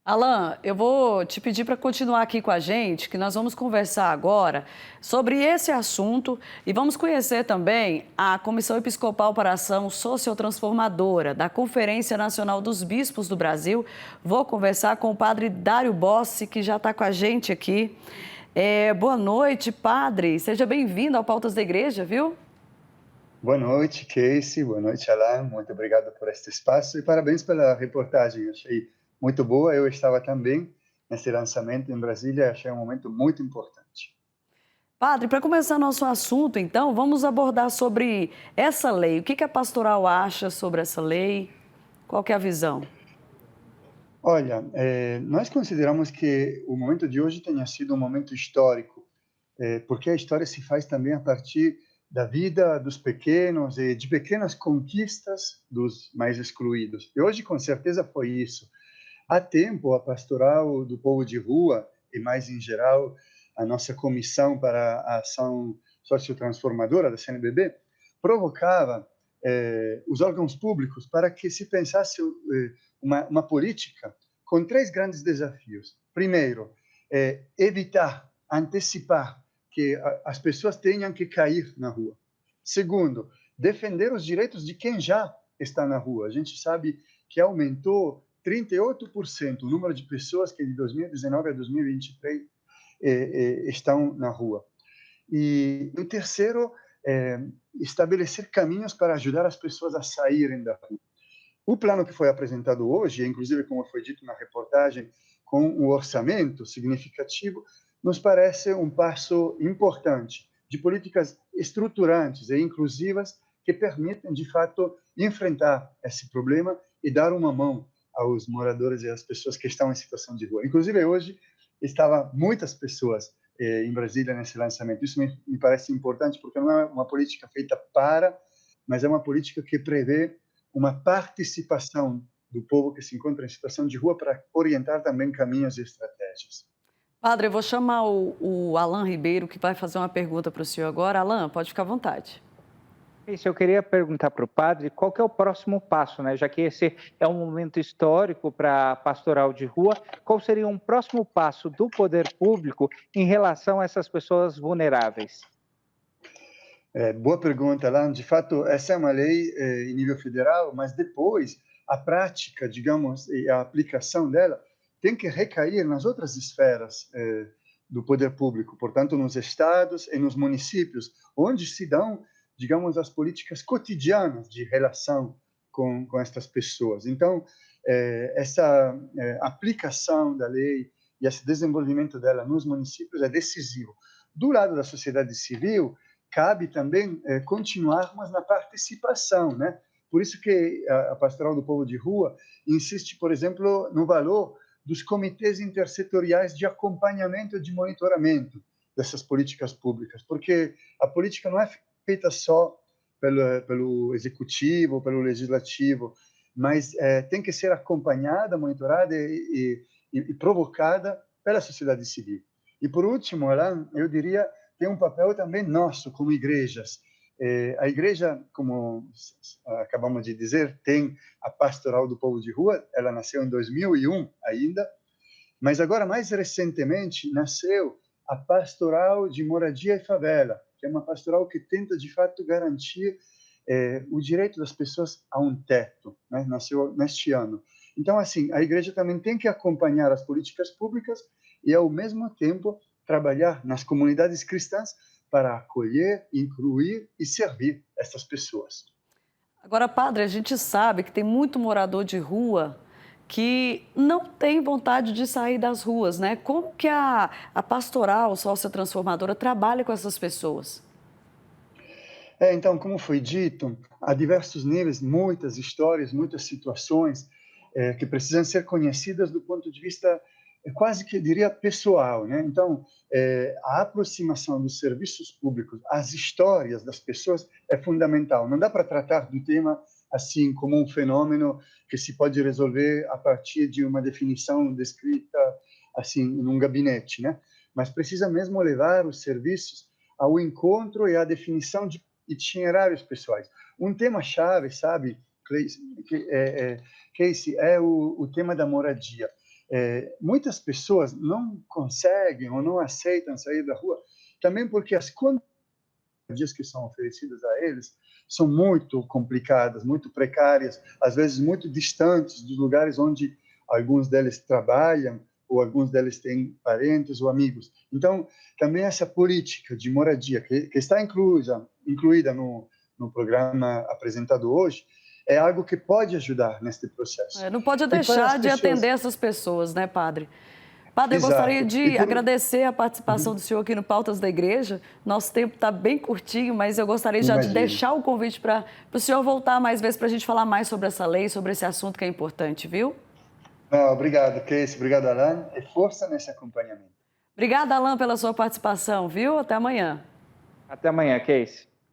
Alan, eu vou te pedir para continuar aqui com a gente, que nós vamos conversar agora sobre esse assunto e vamos conhecer também a Comissão Episcopal para a Ação Sociotransformadora da Conferência Nacional dos Bispos do Brasil. Vou conversar com o padre Dário Bossi, que já está com a gente aqui. Boa noite, padre. Seja bem-vindo ao Pautas da Igreja, viu? Boa noite, Casey. Boa noite, Alan. Muito obrigado por este espaço e parabéns pela reportagem. Achei muito boa. Eu estava também nesse lançamento em Brasília. Achei um momento muito importante. Padre, para começar nosso assunto, então, vamos abordar sobre essa lei. O que a pastoral acha sobre essa lei? Qual que é a visão? Olha, nós consideramos que o momento de hoje tenha sido um momento histórico, porque a história se faz também a partir da vida dos pequenos e de pequenas conquistas dos mais excluídos. E hoje, com certeza, foi isso. Há tempo, a pastoral do povo de rua, e mais em geral, a nossa comissão para a ação sociotransformadora da CNBB, provocava os órgãos públicos para que se pensasse uma política com três grandes desafios. Primeiro, evitar, antecipar que as pessoas tenham que cair na rua. Segundo, defender os direitos de quem já está na rua. A gente sabe que aumentou 38% o número de pessoas que de 2019 a 2023 estão na rua. E o terceiro, estabelecer caminhos para ajudar as pessoas a saírem da rua. O plano que foi apresentado hoje, inclusive como foi dito na reportagem, com um orçamento significativo, nos parece um passo importante de políticas estruturantes e inclusivas que permitem, de fato, enfrentar esse problema e dar uma mão aos moradores e às pessoas que estão em situação de rua. Inclusive, hoje, estavam muitas pessoas em Brasília nesse lançamento. Isso me parece importante, porque não é uma política feita para, mas é uma política que prevê uma participação do povo que se encontra em situação de rua para orientar também caminhos e estratégias. Padre, eu vou chamar o Alan Ribeiro, que vai fazer uma pergunta para o senhor agora. Alan, pode ficar à vontade. Isso, eu queria perguntar para o padre qual que é o próximo passo, né? Já que esse é um momento histórico para a pastoral de rua, qual seria um próximo passo do poder público em relação a essas pessoas vulneráveis? Boa pergunta, Alan. De fato, essa é uma lei em nível federal, mas depois a prática, digamos, e a aplicação dela tem que recair nas outras esferas do poder público, portanto, nos estados e nos municípios, onde se dão, digamos, as políticas cotidianas de relação com estas pessoas. Então, essa aplicação da lei e esse desenvolvimento dela nos municípios é decisivo. Do lado da sociedade civil, cabe também continuarmos na participação, né? Por isso que a Pastoral do Povo de Rua insiste, por exemplo, no valor dos comitês intersetoriais de acompanhamento e de monitoramento dessas políticas públicas, porque a política não é feita só pelo executivo, pelo legislativo, mas tem que ser acompanhada, monitorada e provocada pela sociedade civil. E por último, Alan, eu diria tem um papel também nosso como igrejas. A igreja, como acabamos de dizer, tem a Pastoral do Povo de Rua, ela nasceu em 2001 ainda, mas agora, mais recentemente, nasceu a Pastoral de Moradia e Favela, que é uma pastoral que tenta, de fato, garantir o direito das pessoas a um teto, né? Nasceu neste ano. Então, assim, a igreja também tem que acompanhar as políticas públicas e, ao mesmo tempo, trabalhar nas comunidades cristãs para acolher, incluir e servir essas pessoas. Agora, padre, a gente sabe que tem muito morador de rua que não tem vontade de sair das ruas, né? Como que a pastoral sociotransformadora trabalha com essas pessoas? Então, como foi dito, há diversos níveis, muitas histórias, muitas situações que precisam ser conhecidas do ponto de vista quase que eu diria pessoal, né? Então, a aproximação dos serviços públicos às histórias das pessoas é fundamental. Não dá para tratar do tema assim como um fenômeno que se pode resolver a partir de uma definição descrita assim num gabinete, né? Mas precisa mesmo levar os serviços ao encontro e à definição de itinerários pessoais. Um tema-chave, sabe, Casey, é o tema da moradia. muitas pessoas não conseguem ou não aceitam sair da rua, também porque as condições que são oferecidas a eles são muito complicadas, muito precárias, às vezes muito distantes dos lugares onde alguns deles trabalham ou alguns deles têm parentes ou amigos. Então, também essa política de moradia que está incluída no programa apresentado hoje, é algo que pode ajudar neste processo. Não pode deixar de atender essas pessoas, né, padre? Padre, eu gostaria de agradecer a participação do senhor aqui no Pautas da Igreja. Nosso tempo está bem curtinho, mas eu gostaria já de deixar o convite para o senhor voltar mais vezes para a gente falar mais sobre essa lei, sobre esse assunto que é importante, viu? Não, obrigado, Keis. Obrigado, Alan. E força nesse acompanhamento. Obrigada, Alan, pela sua participação, viu? Até amanhã. Até amanhã, Keis.